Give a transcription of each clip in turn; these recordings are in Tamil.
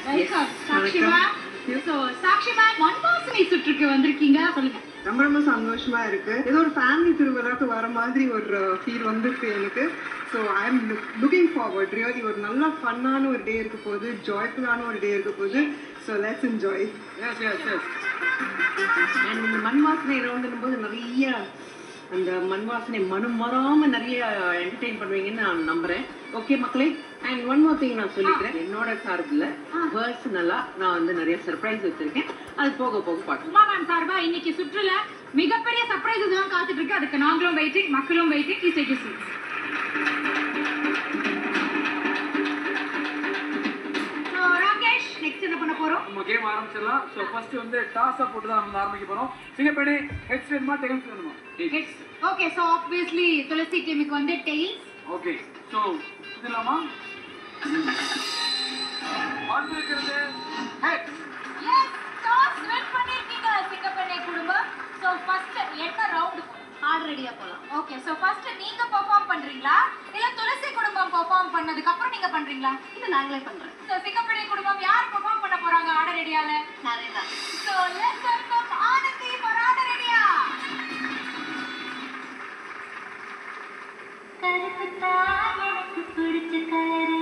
வெல்கம் சாக்ஷிமா. சோ சாக்ஷிமா மன்வாசனை சுற்றுக்கு வந்திருக்கீங்க, சொல்லுங்க. ரொம்ப சந்தோஷமா இருக்கு. ஏதோ ஒரு ஃபேமிலி திருவிழாக்கு வர மாதிரி ஒரு ஃபீல் வந்திருக்கு எனக்கு. So I am looking forward. Really ஒரு நல்ல ஃபன்னான ஒரு டே இருக்க போகுது, ஜாய்ஃபுல்லான ஒரு டே இருக்க போகுது. So let's enjoy. அண்ட் இந்த மண் வாசனை ரவுண்டுன்னும் போது நிறைய அந்த மண் வாசனை மனம் வராமல் நிறைய என்டர்டெயின் பண்ணுவீங்கன்னு நான் நம்புறேன். ஓகே மக்களே, அண்ட் ஒன் மோர் திங் நான் சொல்லிக்கிறேன். என்னோட சார்பில் பர்சனலாக நான் வந்து நிறைய சர்ப்ரைஸ் வச்சிருக்கேன். அது போக போக பார்க்கலாம். உமா மேம் சார்பா இன்னைக்கு சுற்றுல மிகப்பெரிய சர்ப்ரைசஸ் எல்லாம் காத்துட்டு இருக்கு. அதுக்கு நாங்களும் வெயிட்டிங், மக்களும் waiting. Please take you seats. So Rakesh, next என்ன பண்ண போறோம்? நம்ம கேம் ஆரம்பிச்சிடலாம். ஸோ ஃபர்ஸ்ட் வந்து டாஸை போட்டு தான் நம்ம ஆரம்பிக்க போகிறோம். சிங்கப்பெண்ணே, ஹெட்ஸ் வேணுமா டெயில்ஸ் வேணுமா? Heads. Okay, so obviously Thulasi டீமுக்கு வந்து டெயில்ஸ். ஓகே, ஸோ இதுலாமா? ஆன் இருக்கிறது ஹெட்ஸ். எஸ், டாஸ் வின் பண்ணிருக்கீங்க சிங்கப்பெண்ணை குடும்பம். ஸோ ஃபர்ஸ்ட் என்ன ரவுண்ட் ஆர்டர் ரெடியா போலாம். ஓகே, ஸோ ஃபர்ஸ்ட் நீங்க பெர்ஃபார்ம் பண்றீங்களா இல்ல துளசி குடும்பம் பெர்ஃபார்ம் பண்ணதுக்கு அப்புறம் நீங்க பண்றீங்களா? இல்ல நாங்களே பண்றோம். ஸோ சிங்கப்பெண்ணை குடும்பம் யார் பெர்ஃபார்ம் பண்ண போறாங்க ஆர்டர் ரெடியால? நானே தான். So let's welcome Anandhi for order ரெடியா. கருப்பு தான் எனக்கு பிடிச்ச கலரு.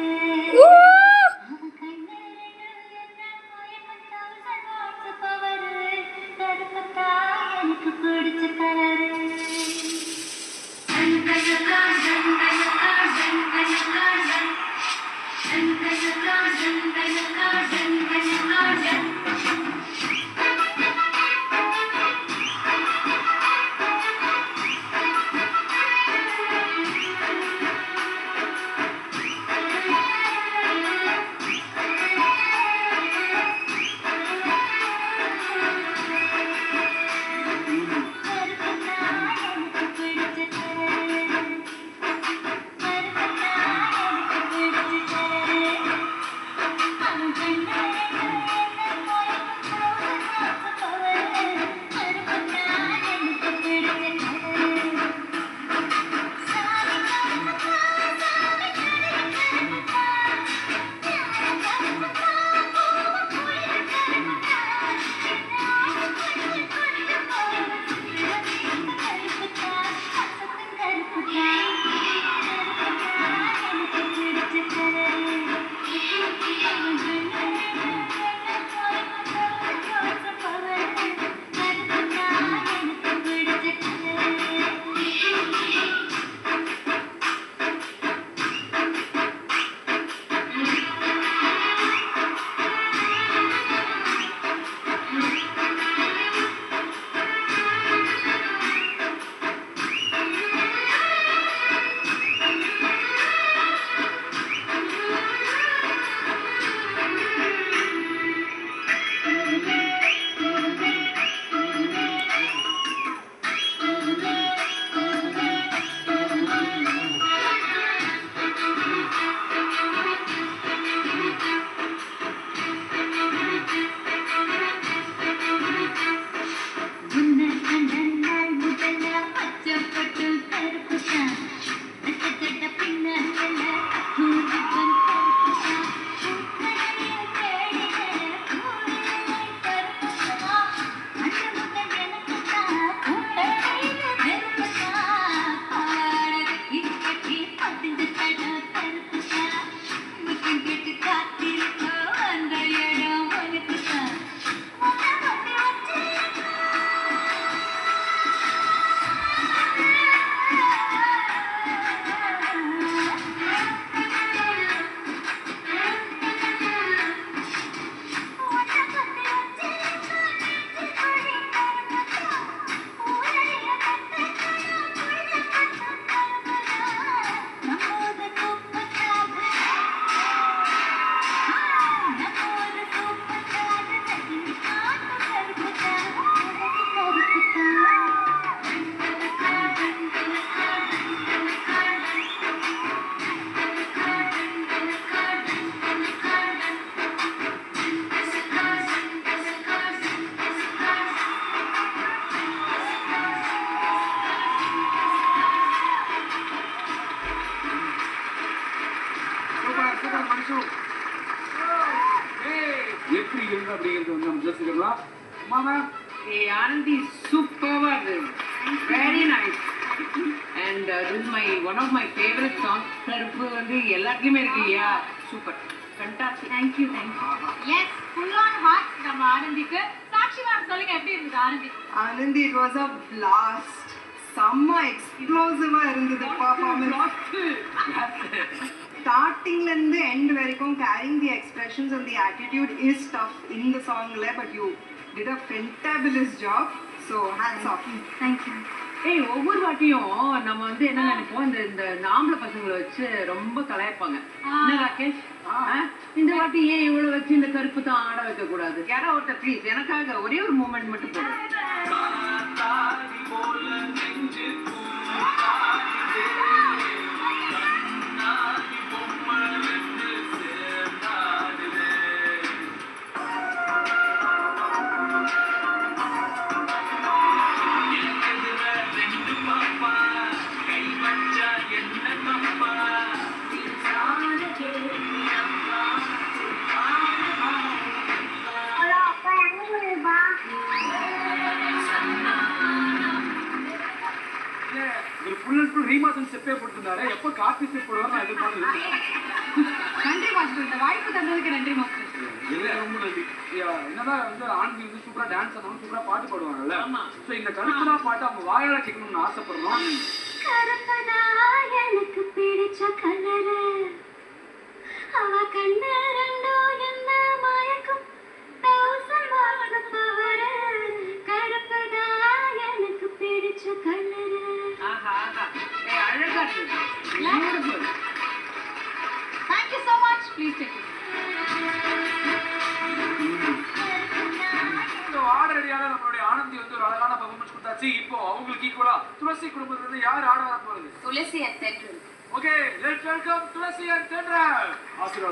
எனக்கு பிடிச்ச கலரு. இவங்க அப்படிங்கிறது வந்து நம்ம தெரிஞ்சுக்கலாம். மாமா ஏய் ஆனந்தி சூப்பர்வா இருந்தது. Very nice. And this is one of my favourite song. கருப்பு வந்து எல்லாத்துலயுமே இருக்கு இல்லையா? Super, fantastic. Thank you. Yes, full on heart நம்ம ஆனந்திக்கு. சாக்ஷி மேம் சொல்லுங்க, எப்படி இருந்தது Anandhi? Anandhi, it was a blast. செம்ம எக்ஸ்ப்ளோசிவா இருந்தது பர்ஃபார்மன்ஸ். ஸ்டார்டிங்ல இருந்து எண்ட் வரைக்கும் carrying the expressions and the attitude is tough இந்த சாங்ல, but you did a fantabulous job. So hats off. Thank you. ஏய் ஒவ்வொரு வாட்டியும் நம்ம வந்து என்ன நினைப்போம், இந்த ஆம்பளை பசங்களை வச்சு ரொம்ப கலாய்ப்பாங்க. என்ன ராகேஷ், இந்த வாட்டி ஏன் இவ்வளவு வச்சு இந்த கருப்பு தான் ஆட வைக்க கூடாது? யாரோ ஒருத்தர் ப்ளீஸ் எனக்காக ஒரே ஒரு மூமெண்ட் மட்டும் போடு. ஒரு ஃபுல் அண்ட் ஃபுல் ரீமாசன் ஸ்டெப்பே போட்டுருந்தாரு. எப்போ காப்பி ஸ்டெப் போடுவாங்க நான் எதிர்பார்த்து. நன்றி மாஸ்டர், இந்த வாய்ப்பு தந்ததுக்கு நன்றி மாஸ்டர். இல்லை, ரொம்ப நன்றி. என்னதான் வந்து ஆண்கள் வந்து சூப்பரா டான்ஸ் ஆனாலும் சூப்பரா பாட்டு பாடுவாங்கல்ல. ஸோ இந்த கருப்புலா பாட்டு அவங்க வாயால கேட்கணும்னு ஆசைப்படுறோம். கருப்பதா எனக்கு பிடிச்ச கலரு, அவ கண்ணு ரெண்டும் என்ன மயக்கும், தௌசண்ட் வாட்ஸ் பவரு. கருப்பதா எனக்கு பிடிச்ச கலரு. ஆஹா ஆஹா, ஏய் அழகா இருக்கு. Beautiful. Thank you so much. Please take it. ஆடரடியாக நம்மளுடைய ஆனந்தி வந்து ஒரு அழகான பெர்ஃபார்மன்ஸ் கொடுத்தாச்சு. இப்போ அவங்களுக்கு ஈக்குவலா துளசி குடும்பத்துல இருந்து யார் ஆட வர போறது? Thulasi and Tendril. Okay, let's welcome Thulasi and Thendral. ஆசீர்வாதம்.